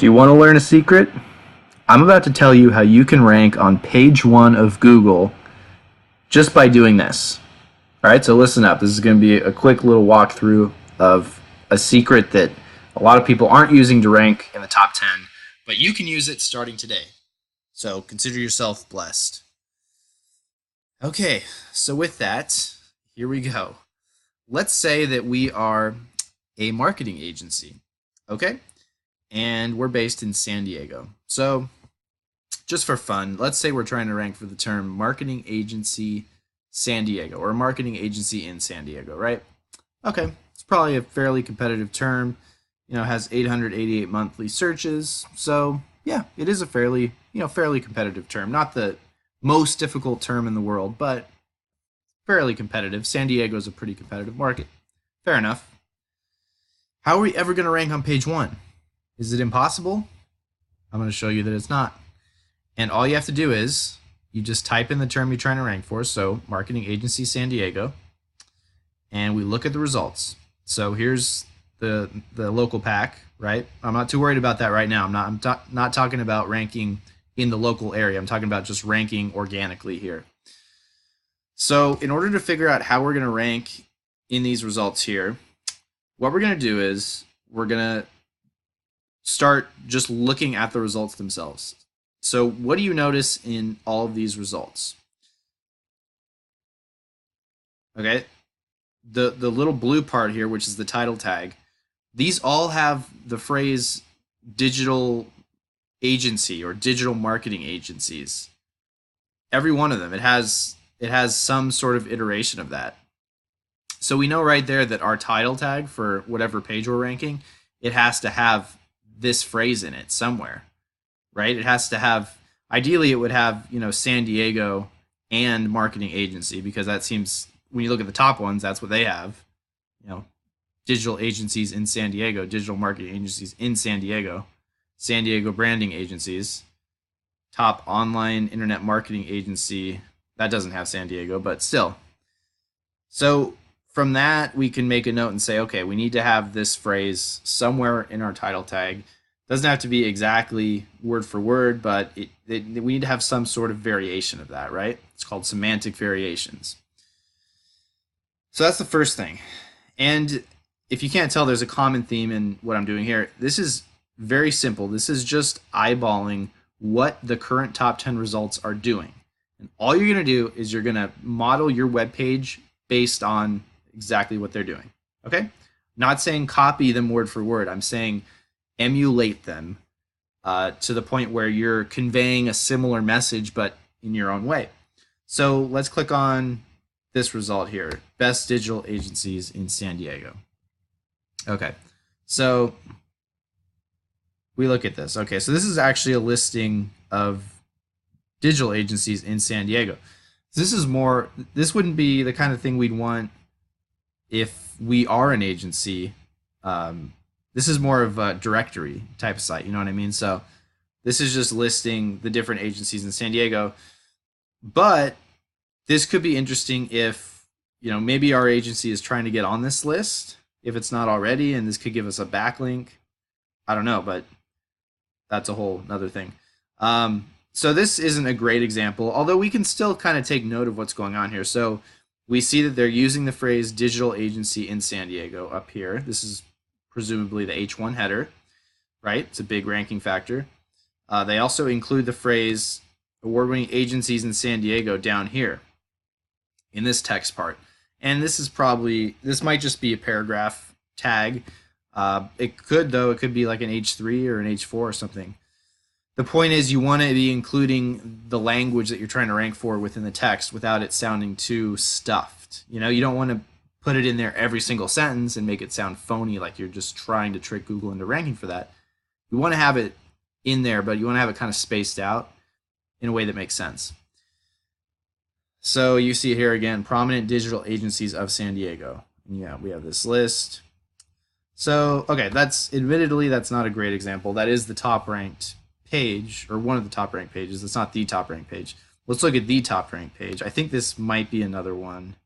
Do you want to learn a secret? I'm about to tell you how you can rank on page 1 of Google just by doing this. Alright, so listen up. This is going to be a quick little walkthrough of a secret that a lot of people aren't using to rank in the top 10, but you can use it starting today. So consider yourself blessed. Okay, so with that, here we go. Let's say that we are a marketing agency, okay? And we're based in San Diego. So just for fun, let's say we're trying to rank for the term marketing agency San Diego or marketing agency in San Diego, right? Okay, it's probably a fairly competitive term. You know, has 888 monthly searches. So yeah, it is a fairly competitive term. Not the most difficult term in the world, but fairly competitive. San Diego is a pretty competitive market. Fair enough. How are we ever going to rank on page 1? Is it impossible? I'm going to show you that it's not. And all you have to do is you just type in the term you're trying to rank for, so marketing agency San Diego, and we look at the results. So here's the local pack, right? I'm not too worried about that right now. I'm not talking about ranking in the local area. I'm talking about just ranking organically here. So in order to figure out how we're going to rank in these results here, what we're going to do is we're going to start just looking at the results themselves. So what do you notice in all of these results? Okay, the little blue part here, which is the title tag, these all have the phrase digital agency or digital marketing agencies. Every one of them, it has some sort of iteration of that. So we know right there that our title tag for whatever page we're ranking, it has to have this phrase in it somewhere, right? It has to have, ideally it would have, San Diego and marketing agency, because that seems, when you look at the top ones, that's what they have, digital agencies in San Diego, digital marketing agencies in San Diego branding agencies, top online internet marketing agency, that doesn't have San Diego, but still. So from that, we can make a note and say, okay, we need to have this phrase somewhere in our title tag. Doesn't have to be exactly word for word, but we need to have some sort of variation of that, right? It's called semantic variations. So that's the first thing. And if you can't tell, there's a common theme in what I'm doing here. This is very simple. This is just eyeballing what the current top 10 results are doing. And all you're going to do is you're going to model your web page based on exactly what they're doing. Okay? Not saying copy them word for word. I'm saying emulate them to the point where you're conveying a similar message, but in your own way. So let's click on this result here. Best digital agencies in San Diego. Okay. So we look at this. Okay. So this is actually a listing of digital agencies in San Diego. This wouldn't be the kind of thing we'd want if we are an agency. This is more of a directory type of site, you know what I mean? So this is just listing the different agencies in San Diego. But this could be interesting if, maybe our agency is trying to get on this list, if it's not already, and this could give us a backlink. I don't know, but that's a whole other thing. So this isn't a great example, although we can still kind of take note of what's going on here. So we see that they're using the phrase digital agency in San Diego up here. This is presumably the H1 header, right? It's a big ranking factor. They also include the phrase award-winning agencies in San Diego down here in this text part. And this might just be a paragraph tag. It could be like an H3 or an H4 or something. The point is you want to be including the language that you're trying to rank for within the text without it sounding too stuffed. You don't want to put it in there every single sentence and make it sound phony, like you're just trying to trick Google into ranking for that. You want to have it in there, but you want to have it kind of spaced out in a way that makes sense. So you see here again, prominent digital agencies of San Diego. Yeah, we have this list. So, okay, admittedly, that's not a great example. That is the top ranked page, or one of the top ranked pages. It's not the top ranked page. Let's look at the top ranked page. I think this might be another one.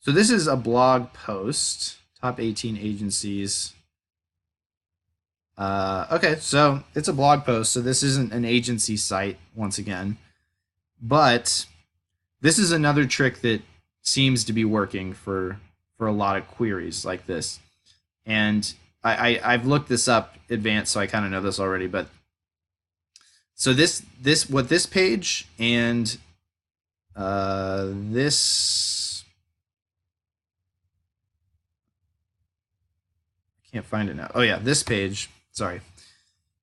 So this is a blog post, top 18 agencies Okay, so it's a blog post, so this isn't an agency site once again, but this is another trick that seems to be working for a lot of queries like this. And I've looked this up advanced, so I kind of know this already. But so this page and this, I can't find it now. Oh yeah, this page. Sorry.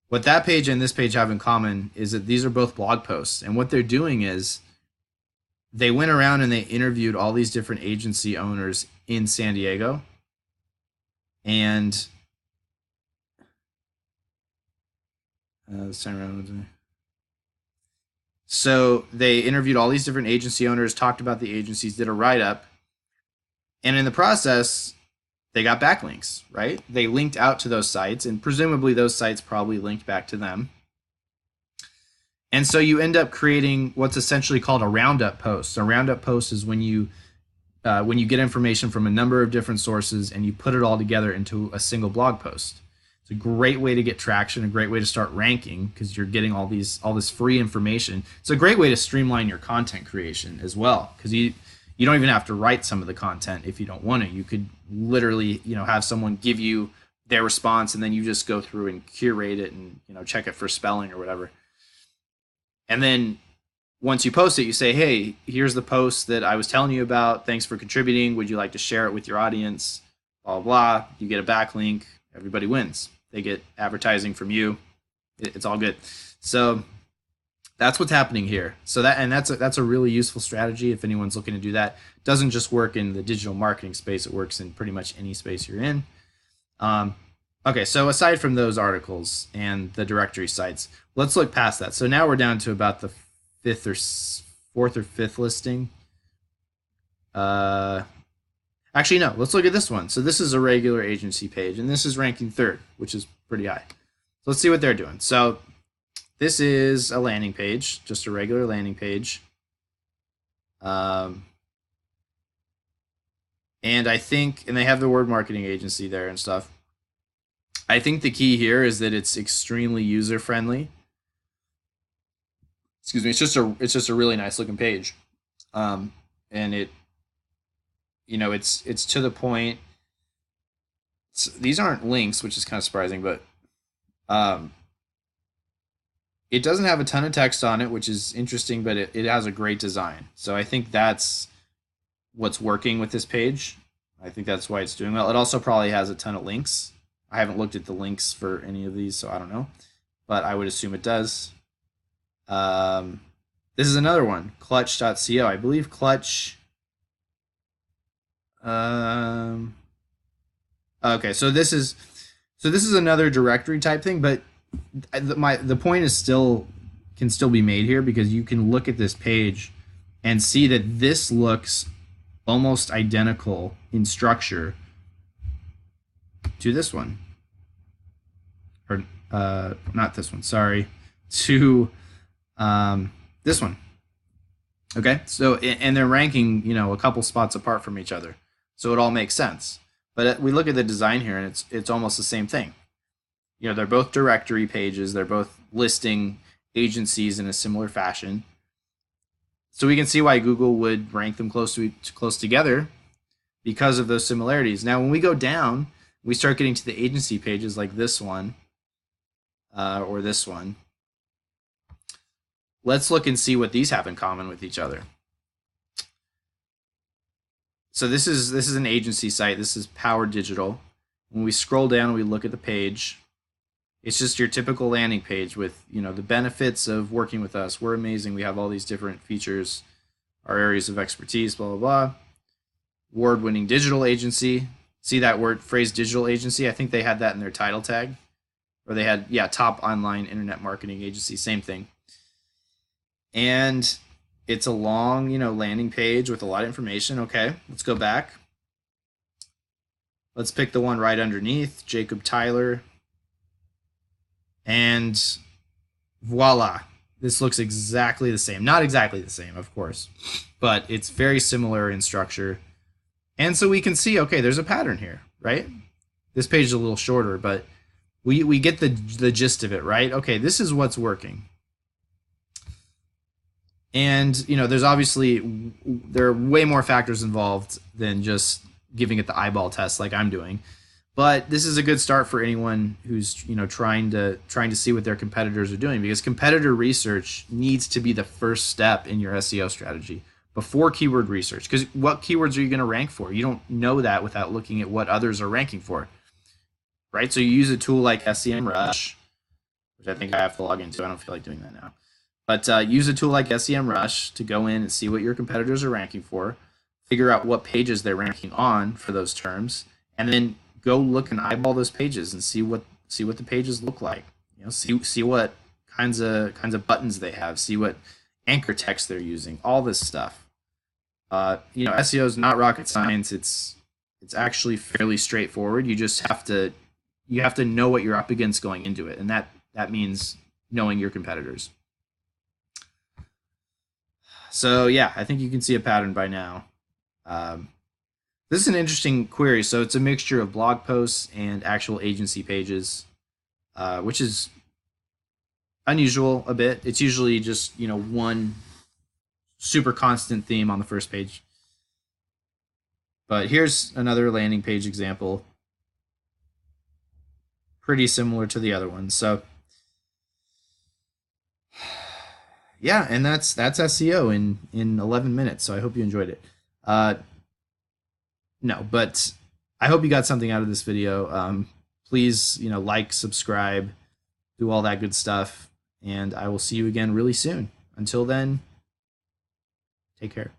What that page and this page have in common is that these are both blog posts, and what they're doing is they went around and they interviewed all these different agency owners in San Diego, and this time around. So they interviewed all these different agency owners, talked about the agencies, did a write up, and in the process, they got backlinks, right? They linked out to those sites, and presumably those sites probably linked back to them. And so you end up creating what's essentially called a roundup post. A roundup post is when you get information from a number of different sources and you put it all together into a single blog post. It's a great way to get traction, a great way to start ranking because you're getting all this free information. It's a great way to streamline your content creation as well, because you don't even have to write some of the content if you don't want to. You could literally, have someone give you their response and then you just go through and curate it and, check it for spelling or whatever. And then once you post it, you say, hey, here's the post that I was telling you about. Thanks for contributing. Would you like to share it with your audience? Blah, blah, blah. You get a backlink. Everybody wins. They get advertising from you. It's all good. So that's what's happening here. So that's a really useful strategy if anyone's looking to do that. It doesn't just work in the digital marketing space. It works in pretty much any space you're in. Okay, so aside from those articles and the directory sites, let's look past that. So now we're down to about the fourth or fifth listing. Actually, no, let's look at this one. So this is a regular agency page, and this is ranking third, which is pretty high. So let's see what they're doing. So this is a landing page, just a regular landing page. And I think, and they have the word marketing agency there and stuff. I think the key here is that it's extremely user friendly. Excuse me. It's just a really nice looking page, and it's to the point. These aren't links, which is kind of surprising, but it doesn't have a ton of text on it, which is interesting, but it has a great design. So I think that's what's working with this page. I think that's why it's doing well. It also probably has a ton of links. I haven't looked at the links for any of these, so I don't know, but I would assume it does. This is another one, clutch.co. I believe Clutch. Okay, so this is another directory type thing, but the point is can still be made here, because you can look at this page and see that this looks almost identical in structure to this one, or not this one, sorry, to this one. Okay, so, and they're ranking, a couple spots apart from each other, so it all makes sense. But we look at the design here, and it's almost the same thing. They're both directory pages. They're both listing agencies in a similar fashion. So we can see why Google would rank them close together because of those similarities. Now, when we go down, we start getting to the agency pages like this one or this one. Let's look and see what these have in common with each other. So this is an agency site. This is Power Digital. When we scroll down and we look at the page, it's just your typical landing page with, the benefits of working with us. We're amazing. We have all these different features, our areas of expertise, blah, blah, blah. Award-winning digital agency. See that phrase digital agency? I think they had that in their title tag. Or they had, top online internet marketing agency, same thing. And it's a long, landing page with a lot of information. Okay, let's go back. Let's pick the one right underneath, Jacob Tyler. And voila, this looks exactly the same. Not exactly the same, of course, but it's very similar in structure. And so we can see, okay, there's a pattern here, right? This page is a little shorter, but we get the gist of it, right? Okay, this is what's working. And there's obviously there are way more factors involved than just giving it the eyeball test like I'm doing. But this is a good start for anyone who's trying to see what their competitors are doing, because competitor research needs to be the first step in your SEO strategy before keyword research. Because what keywords are you going to rank for? You don't know that without looking at what others are ranking for, right? So you use a tool like SEMrush, which I think I have to log into. I don't feel like doing that now. But use a tool like SEMrush to go in and see what your competitors are ranking for, figure out what pages they're ranking on for those terms, and then go look and eyeball those pages and see what the pages look like. See what kinds of buttons they have, see what anchor text they're using, all this stuff. SEO is not rocket science. It's actually fairly straightforward. You just have to know what you're up against going into it, and that means knowing your competitors. So yeah, I think you can see a pattern by now. This is an interesting query. So it's a mixture of blog posts and actual agency pages, which is unusual a bit. It's usually just one super constant theme on the first page. But here's another landing page example, pretty similar to the other one. So yeah, and that's SEO in 11 minutes. So I hope you enjoyed it. No, but I hope you got something out of this video. Please, like, subscribe, do all that good stuff, and I will see you again really soon. Until then, take care.